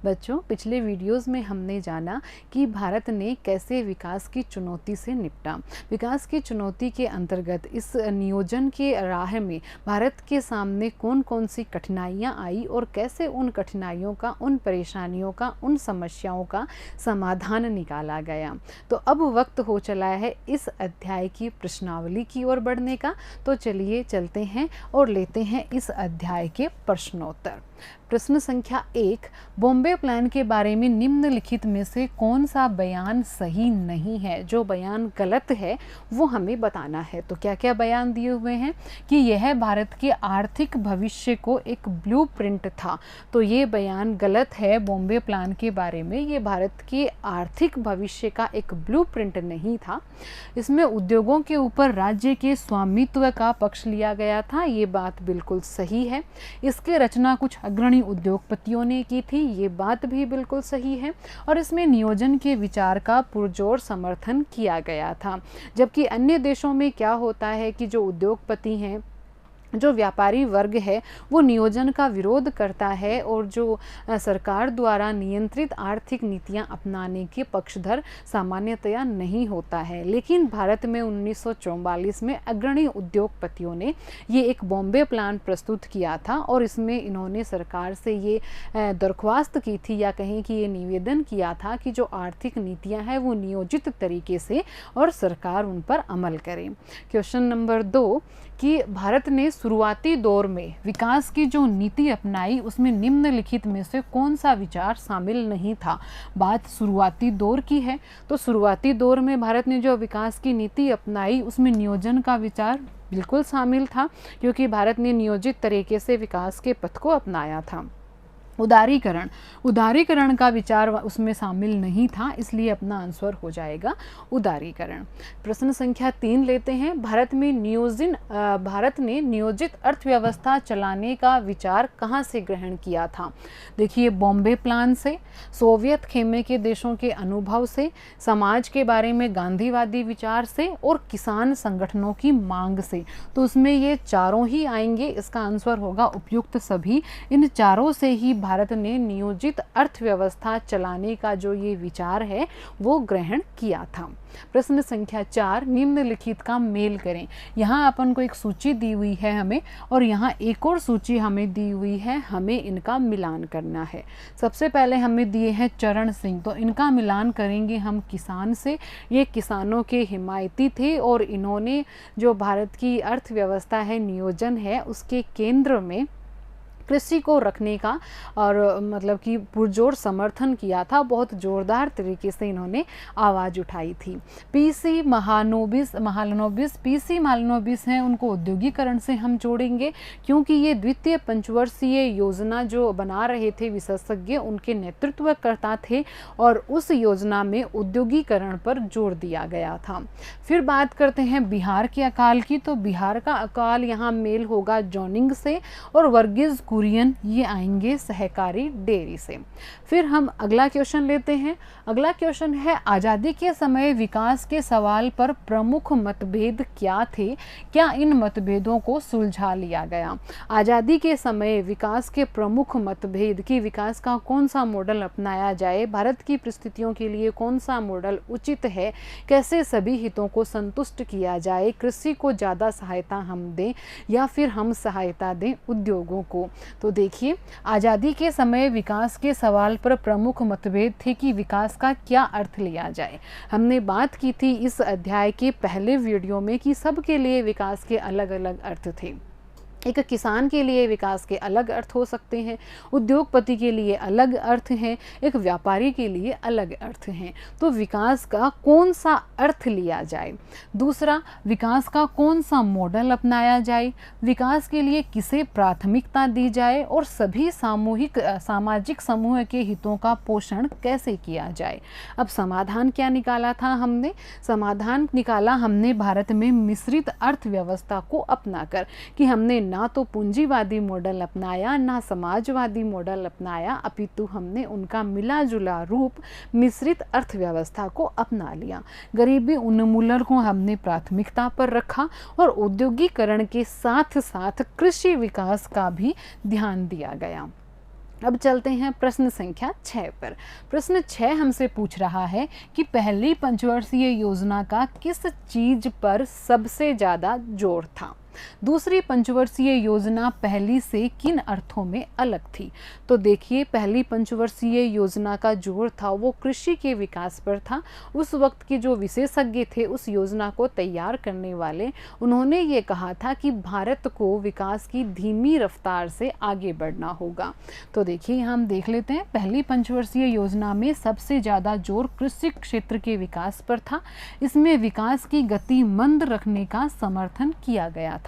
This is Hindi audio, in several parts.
बच्चों, पिछले वीडियोस में हमने जाना कि भारत ने कैसे विकास की चुनौती से निपटा। विकास की चुनौती के अंतर्गत इस नियोजन के राह में भारत के सामने कौन कौन सी कठिनाइयाँ आई और कैसे उन कठिनाइयों का, उन परेशानियों का, उन समस्याओं का समाधान निकाला गया। तो अब वक्त हो चला है इस अध्याय की प्रश्नावली की ओर बढ़ने का। तो चलिए चलते हैं और लेते हैं इस अध्याय के प्रश्नोत्तर। प्रश्न संख्या 1, बॉम्बे प्लान के बारे में निम्नलिखित में से कौन सा बयान सही नहीं है? जो बयान गलत है वो हमें बताना है। तो क्या क्या बयान दिए हुए हैं कि यह भारत के आर्थिक भविष्य को एक ब्लूप्रिंट था। तो ये बयान गलत है। बॉम्बे प्लान के बारे में ये भारत के आर्थिक भविष्य का एक ब्लूप्रिंट नहीं था। इसमें उद्योगों के ऊपर राज्य के स्वामित्व का पक्ष लिया गया था। ये बात बिल्कुल सही है। इसके रचना कुछ अग्रणी उद्योगपतियों ने की थी। ये बात भी बिल्कुल सही है। और इसमें नियोजन के विचार का पुरजोर समर्थन किया गया था। जबकि अन्य देशों में क्या होता है कि जो उद्योगपति हैं, जो व्यापारी वर्ग है, वो नियोजन का विरोध करता है और जो सरकार द्वारा नियंत्रित आर्थिक नीतियां अपनाने के पक्षधर सामान्यतया नहीं होता है। लेकिन भारत में 1944 में अग्रणी उद्योगपतियों ने ये एक बॉम्बे प्लान प्रस्तुत किया था और इसमें इन्होंने सरकार से ये दरख्वास्त की थी या कहें कि ये निवेदन किया था कि जो आर्थिक नीतियाँ हैं वो नियोजित तरीके से और सरकार उन पर अमल करे। क्वेश्चन नंबर 2 कि भारत ने शुरुआती दौर में विकास की जो नीति अपनाई उसमें निम्नलिखित में से कौन सा विचार शामिल नहीं था? बात शुरुआती दौर की है, तो शुरुआती दौर में भारत ने जो विकास की नीति अपनाई उसमें नियोजन का विचार बिल्कुल शामिल था, क्योंकि भारत ने नियोजित तरीके से विकास के पथ को अपनाया था। उदारीकरण का विचार उसमें शामिल नहीं था, इसलिए अपना आंसर हो जाएगा उदारीकरण। प्रश्न संख्या 3 लेते हैं। भारत ने नियोजित अर्थव्यवस्था चलाने का विचार कहाँ से ग्रहण किया था? देखिए, बॉम्बे प्लान से, सोवियत खेमे के देशों के अनुभव से, समाज के बारे में गांधीवादी विचार से और किसान संगठनों की मांग से। तो उसमें ये चारों ही आएंगे। इसका आंसर होगा उपयुक्त सभी। इन चारों से ही भारत ने नियोजित अर्थव्यवस्था चलाने का जो ये विचार है वो ग्रहण किया था। प्रश्न संख्या 4, निम्नलिखित का मेल करें। यहाँ अपन को एक सूची दी हुई है हमें, और यहाँ एक और सूची हमें दी हुई है, हमें इनका मिलान करना है। सबसे पहले हमें दिए हैं चरण सिंह, तो इनका मिलान करेंगे हम किसान से। ये किसानों के हिमायती थे और इन्होंने जो भारत की अर्थव्यवस्था है, नियोजन है, उसके केंद्र में कृषि को रखने का और मतलब कि पुरजोर समर्थन किया था। बहुत जोरदार तरीके से इन्होंने आवाज़ उठाई थी। पीसी महालनोबिस हैं, उनको औद्योगिकरण से हम जोड़ेंगे, क्योंकि ये द्वितीय पंचवर्षीय योजना जो बना रहे थे विशेषज्ञ, उनके नेतृत्वकर्ता थे और उस योजना में औद्योगिकरण पर जोर दिया गया था। फिर बात करते हैं बिहार के अकाल की, तो बिहार का अकाल यहाँ मेल होगा जॉनिंग से, और वर्गीज कुरियन ये आएंगे सहकारी डेयरी से। फिर हम अगला क्वेश्चन लेते हैं। अगला क्वेश्चन है, आज़ादी के समय विकास के सवाल पर प्रमुख मतभेद क्या थे? क्या इन मतभेदों को सुलझा लिया गया? आज़ादी के समय विकास के प्रमुख मतभेद कि विकास का कौन सा मॉडल अपनाया जाए, भारत की परिस्थितियों के लिए कौन सा मॉडल उचित है, कैसे सभी हितों को संतुष्ट किया जाए, कृषि को ज़्यादा सहायता हम दें या फिर हम सहायता दें उद्योगों को। तो देखिए, आज़ादी के समय विकास के सवाल पर प्रमुख मतभेद थे कि विकास का क्या अर्थ लिया जाए। हमने बात की थी इस अध्याय के पहले वीडियो में कि सबके लिए विकास के अलग अलग अर्थ थे। एक किसान के लिए विकास के अलग अर्थ हो सकते हैं, उद्योगपति के लिए अलग अर्थ हैं, एक व्यापारी के लिए अलग अर्थ हैं। तो विकास का कौन सा अर्थ लिया जाए, दूसरा विकास का कौन सा मॉडल अपनाया जाए, विकास के लिए किसे प्राथमिकता दी जाए और सभी सामाजिक समूह के हितों का पोषण कैसे किया जाए। अब समाधान क्या निकाला था हमने? समाधान निकाला हमने भारत में मिश्रित अर्थव्यवस्था को अपनाकर, कि हमने ना तो पूंजीवादी मॉडल अपनाया ना समाजवादी मॉडल अपनाया, अपितु हमने उनका मिला जुला रूप मिश्रित अर्थव्यवस्था को अपना लिया। गरीबी उन्मूलन को हमने प्राथमिकता पर रखा और औद्योगिकरण के साथ साथ कृषि विकास का भी ध्यान दिया गया। अब चलते हैं प्रश्न संख्या 6 पर। प्रश्न 6 हमसे पूछ रहा है कि पहली पंचवर्षीय योजना का किस चीज पर सबसे ज़्यादा जोर था। दूसरी पंचवर्षीय योजना पहली से किन अर्थों में अलग थी। तो देखिए, पहली पंचवर्षीय योजना का जोर था वो कृषि के विकास पर था। उस वक्त के जो विशेषज्ञ थे उस योजना को तैयार करने वाले, उन्होंने ये कहा था कि भारत को विकास की धीमी रफ्तार से आगे बढ़ना होगा। तो देखिए, हम देख लेते हैं, पहली पंचवर्षीय योजना में सबसे ज़्यादा जोर कृषि क्षेत्र के विकास पर था। इसमें विकास की गति मंद रखने का समर्थन किया गया था।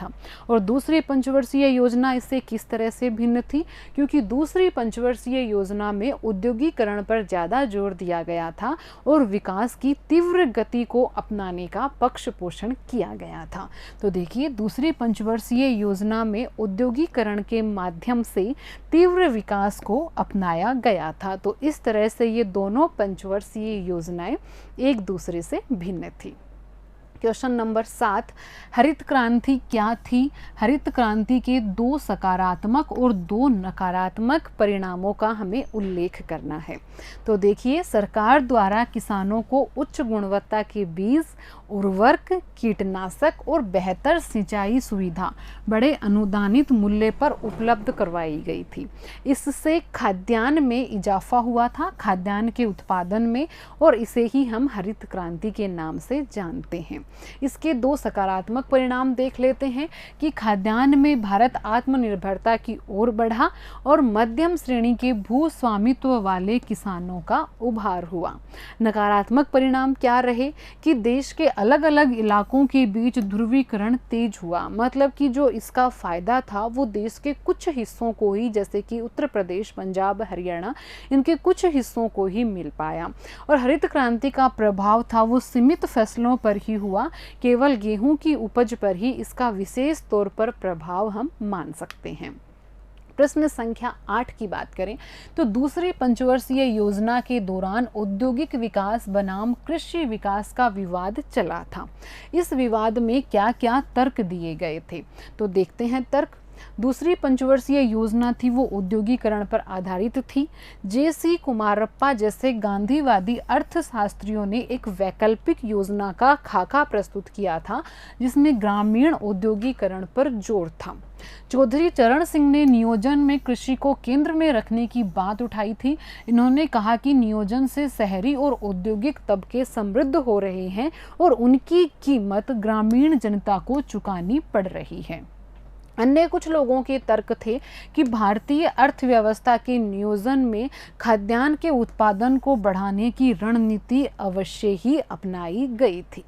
और दूसरी पंचवर्षीय योजना इससे किस तरह से भिन्न थी, क्योंकि दूसरी पंचवर्षीय योजना में औद्योगिकरण पर ज़्यादा जोर दिया गया था और विकास की तीव्र गति को अपनाने का पक्ष पोषण किया गया था। तो देखिए, दूसरी पंचवर्षीय योजना में औद्योगिकरण के माध्यम से तीव्र विकास को अपनाया गया था। तो इस तरह से ये दोनों पंचवर्षीय योजनाएं एक दूसरे से भिन्न थी। क्वेश्चन नंबर 7, हरित क्रांति क्या थी। हरित क्रांति के 2 सकारात्मक और 2 नकारात्मक परिणामों का हमें उल्लेख करना है। तो देखिए, सरकार द्वारा किसानों को उच्च गुणवत्ता के बीज, उर्वरक, कीटनाशक और बेहतर सिंचाई सुविधा बड़े अनुदानित मूल्य पर उपलब्ध करवाई गई थी। इससे खाद्यान्न में इजाफा हुआ था, खाद्यान्न के उत्पादन में, और इसे ही हम हरित क्रांति के नाम से जानते हैं। इसके 2 सकारात्मक परिणाम देख लेते हैं कि खाद्यान्न में भारत आत्मनिर्भरता की ओर बढ़ा और मध्यम श्रेणी के भू स्वामित्व वाले किसानों का उभार हुआ। नकारात्मक परिणाम क्या रहे कि देश के अलग अलग इलाकों के बीच ध्रुवीकरण तेज हुआ। मतलब कि जो इसका फायदा था वो देश के कुछ हिस्सों को ही, जैसे कि उत्तर प्रदेश, पंजाब, हरियाणा, इनके कुछ हिस्सों को ही मिल पाया। और हरित क्रांति का प्रभाव था वो सीमित फसलों पर ही हुआ, केवल गेहूं की उपज पर ही इसका विशेष तौर पर प्रभाव हम मान सकते हैं। प्रश्न संख्या 8 की बात करें तो दूसरी पंचवर्षीय योजना के दौरान औद्योगिक विकास बनाम कृषि विकास का विवाद चला था। इस विवाद में क्या क्या तर्क दिए गए थे, तो देखते हैं तर्क। दूसरी पंचवर्षीय योजना थी वो औद्योगिकरण पर आधारित थी। जे.सी. कुमारप्पा जैसे गांधीवादी अर्थशास्त्रियों ने एक वैकल्पिक योजना का खाका प्रस्तुत किया था जिसमें ग्रामीण औद्योगिकरण पर जोर था। चौधरी चरण सिंह ने नियोजन में कृषि को केंद्र में रखने की बात उठाई थी। इन्होंने कहा कि नियोजन से शहरी और औद्योगिक तबके समृद्ध हो रहे हैं और उनकी कीमत ग्रामीण जनता को चुकानी पड़ रही है। अन्य कुछ लोगों के तर्क थे कि भारतीय अर्थव्यवस्था के नियोजन में खाद्यान्न के उत्पादन को बढ़ाने की रणनीति अवश्य ही अपनाई गई थी।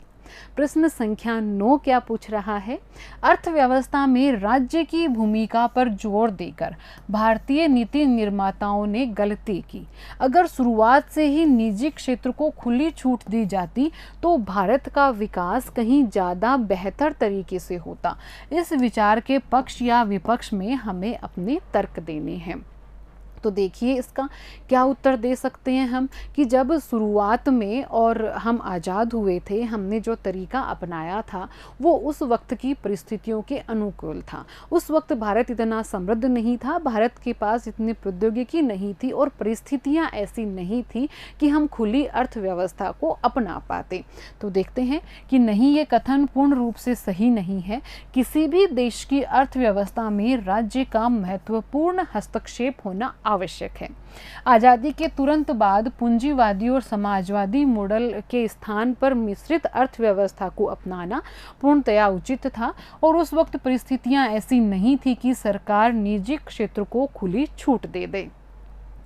प्रश्न संख्या 9 क्या पूछ रहा है, अर्थव्यवस्था में राज्य की भूमिका पर जोर देकर भारतीय नीति निर्माताओं ने गलती की। अगर शुरुआत से ही निजी क्षेत्र को खुली छूट दी जाती तो भारत का विकास कहीं ज़्यादा बेहतर तरीके से होता। इस विचार के पक्ष या विपक्ष में हमें अपने तर्क देने हैं। तो देखिए, इसका क्या उत्तर दे सकते हैं हम कि जब शुरुआत में और हम आज़ाद हुए थे, हमने जो तरीका अपनाया था वो उस वक्त की परिस्थितियों के अनुकूल था। उस वक्त भारत इतना समृद्ध नहीं था, भारत के पास इतनी प्रौद्योगिकी नहीं थी और परिस्थितियां ऐसी नहीं थी कि हम खुली अर्थव्यवस्था को अपना पाते। तो देखते हैं कि नहीं, ये कथन पूर्ण रूप से सही नहीं है। किसी भी देश की अर्थव्यवस्था में राज्य का महत्वपूर्ण हस्तक्षेप होना आवश्यक है। आज़ादी के तुरंत बाद पूंजीवादी और समाजवादी मॉडल के स्थान पर मिश्रित अर्थव्यवस्था को अपनाना पूर्णतया उचित था और उस वक्त परिस्थितियां ऐसी नहीं थी कि सरकार निजी क्षेत्र को खुली छूट दे दे।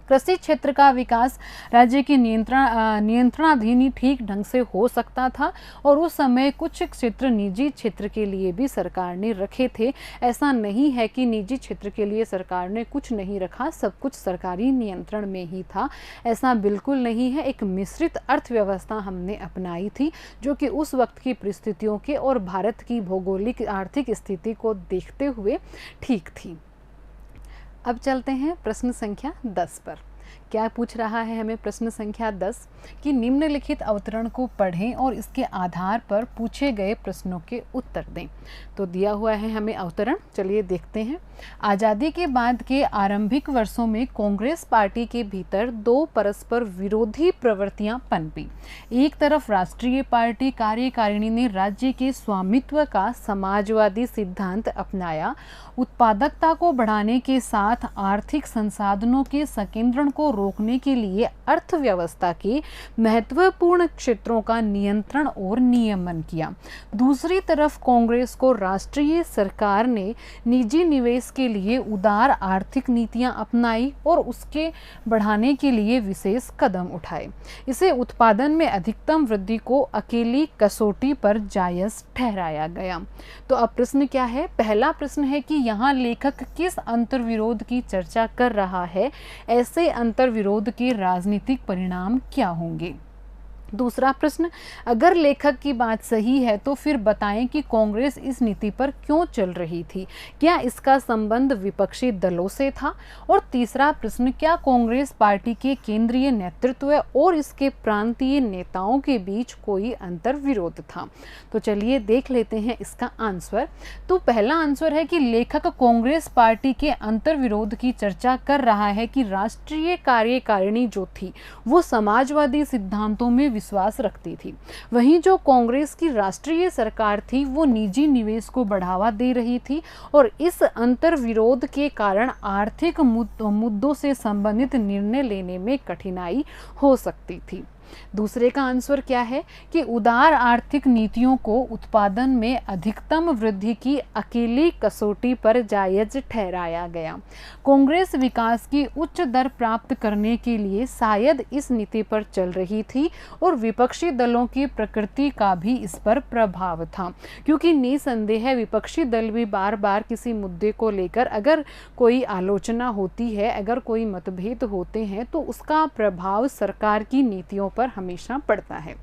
कृषि क्षेत्र का विकास राज्य के नियंत्रणाधीन ही ठीक ढंग से हो सकता था और उस समय कुछ क्षेत्र निजी क्षेत्र के लिए भी सरकार ने रखे थे। ऐसा नहीं है कि निजी क्षेत्र के लिए सरकार ने कुछ नहीं रखा, सब कुछ सरकारी नियंत्रण में ही था। ऐसा बिल्कुल नहीं है। एक मिश्रित अर्थव्यवस्था हमने अपनाई थी जो कि उस वक्त की परिस्थितियों के और भारत की भौगोलिक आर्थिक स्थिति को देखते हुए ठीक थी। अब चलते हैं प्रश्न संख्या 10 पर। क्या पूछ रहा है हमें प्रश्न संख्या 10 कि निम्नलिखित अवतरण को पढ़ें और इसके आधार पर पूछे गए प्रश्नों के उत्तर दें। तो दिया हुआ है हमें अवतरण, चलिए देखते हैं। आज़ादी के बाद के आरंभिक वर्षों में कांग्रेस पार्टी के भीतर दो परस्पर विरोधी प्रवृत्तियां पनपी। एक तरफ राष्ट्रीय पार्टी कार्यकारिणी ने राज्य के स्वामित्व का समाजवादी सिद्धांत अपनाया, उत्पादकता को बढ़ाने के साथ आर्थिक संसाधनों के संकेंद्रण को रोकने के लिए अर्थव्यवस्था के महत्वपूर्ण क्षेत्रों का नियंत्रण और नियमन किया। दूसरी तरफ कांग्रेस को राष्ट्रीय सरकार ने निजी निवेश के लिए उदार आर्थिक नीतियां अपनाई और उसके बढ़ाने के लिए विशेष कदम उठाए। इसे उत्पादन में अधिकतम वृद्धि को अकेली कसौटी पर जायज ठहराया गया। तो अब प्रश्न क्या है? पहला प्रश्न है कि यहाँ लेखक किस अंतर्विरोध की चर्चा कर रहा है? ऐसे अंतर्विरोध के राजनीतिक परिणाम क्या होंगे? दूसरा प्रश्न, अगर लेखक की बात सही है तो फिर बताएं कि कांग्रेस इस नीति पर क्यों चल रही थी, क्या इसका संबंध विपक्षी दलों से था? और तीसरा प्रश्न, क्या कांग्रेस पार्टी के केंद्रीय नेतृत्व और इसके प्रांतीय नेताओं के बीच कोई अंतर्विरोध था? तो चलिए देख लेते हैं इसका आंसर। तो पहला आंसर है कि लेखक कांग्रेस पार्टी के अंतर्विरोध की चर्चा कर रहा है कि राष्ट्रीय कार्यकारिणी जो थी वो समाजवादी सिद्धांतों में विश्वास रखती थी, वहीं जो कांग्रेस की राष्ट्रीय सरकार थी वो निजी निवेश को बढ़ावा दे रही थी और इस अंतर्विरोध के कारण आर्थिक मुद्दों से संबंधित निर्णय लेने में कठिनाई हो सकती थी। दूसरे का आंसर क्या है कि उदार आर्थिक नीतियों को उत्पादन में अधिकतम वृद्धि की अकेली कसौटी पर जायज ठहराया गया। कांग्रेस विकास की उच्च दर प्राप्त करने के लिए शायद इस नीति पर चल रही थी और विपक्षी दलों की प्रकृति का भी इस पर प्रभाव था, क्योंकि निसंदेह विपक्षी दल भी बार बार किसी मुद्दे को लेकर अगर कोई आलोचना होती है, अगर कोई मतभेद होते हैं तो उसका प्रभाव सरकार की नीतियों पर हमेशा पड़ता है।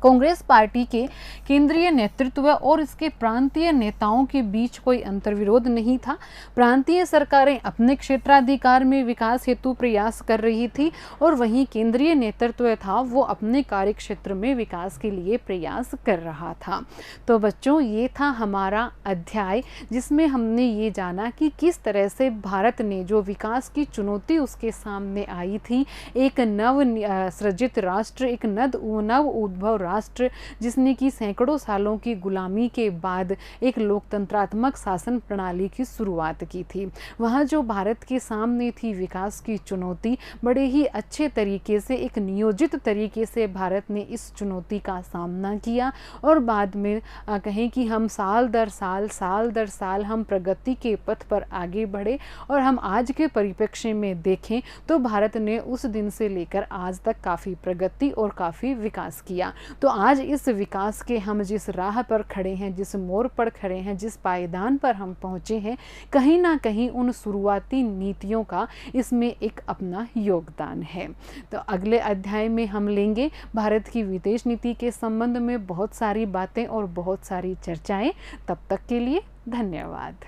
कांग्रेस पार्टी के केंद्रीय नेतृत्व और इसके प्रांतीय नेताओं के बीच कोई अंतर्विरोध नहीं था। प्रांतीय सरकारें अपने क्षेत्राधिकार में विकास हेतु प्रयास कर रही थी और वहीं केंद्रीय नेतृत्व था वो अपने कार्यक्षेत्र में विकास के लिए प्रयास कर रहा था। तो बच्चों, ये था हमारा अध्याय जिसमें हमने ये जाना कि किस तरह से भारत ने जो विकास की चुनौती उसके सामने आई थी, एक नव सृजित राष्ट्र, एक नव उद्भव राष्ट्र जिसने की सैकड़ों सालों की गुलामी के बाद एक लोकतंत्रात्मक शासन प्रणाली की शुरुआत की थी। वहाँ जो भारत के सामने थी विकास की चुनौती, बड़े ही अच्छे तरीके से, एक नियोजित तरीके से भारत ने इस चुनौती का सामना किया और बाद में कहें कि हम साल दर साल हम प्रगति के पथ पर आगे बढ़े और हम आज के परिप्रेक्ष्य में देखें तो भारत ने उस दिन से लेकर आज तक काफ़ी प्रगति और काफ़ी विकास किया। तो आज इस विकास के हम जिस राह पर खड़े हैं, जिस मोड़ पर खड़े हैं, जिस पायदान पर हम पहुँचे हैं, कहीं ना कहीं उन शुरुआती नीतियों का इसमें एक अपना योगदान है। तो अगले अध्याय में हम लेंगे भारत की विदेश नीति के संबंध में बहुत सारी बातें और बहुत सारी चर्चाएं। तब तक के लिए धन्यवाद।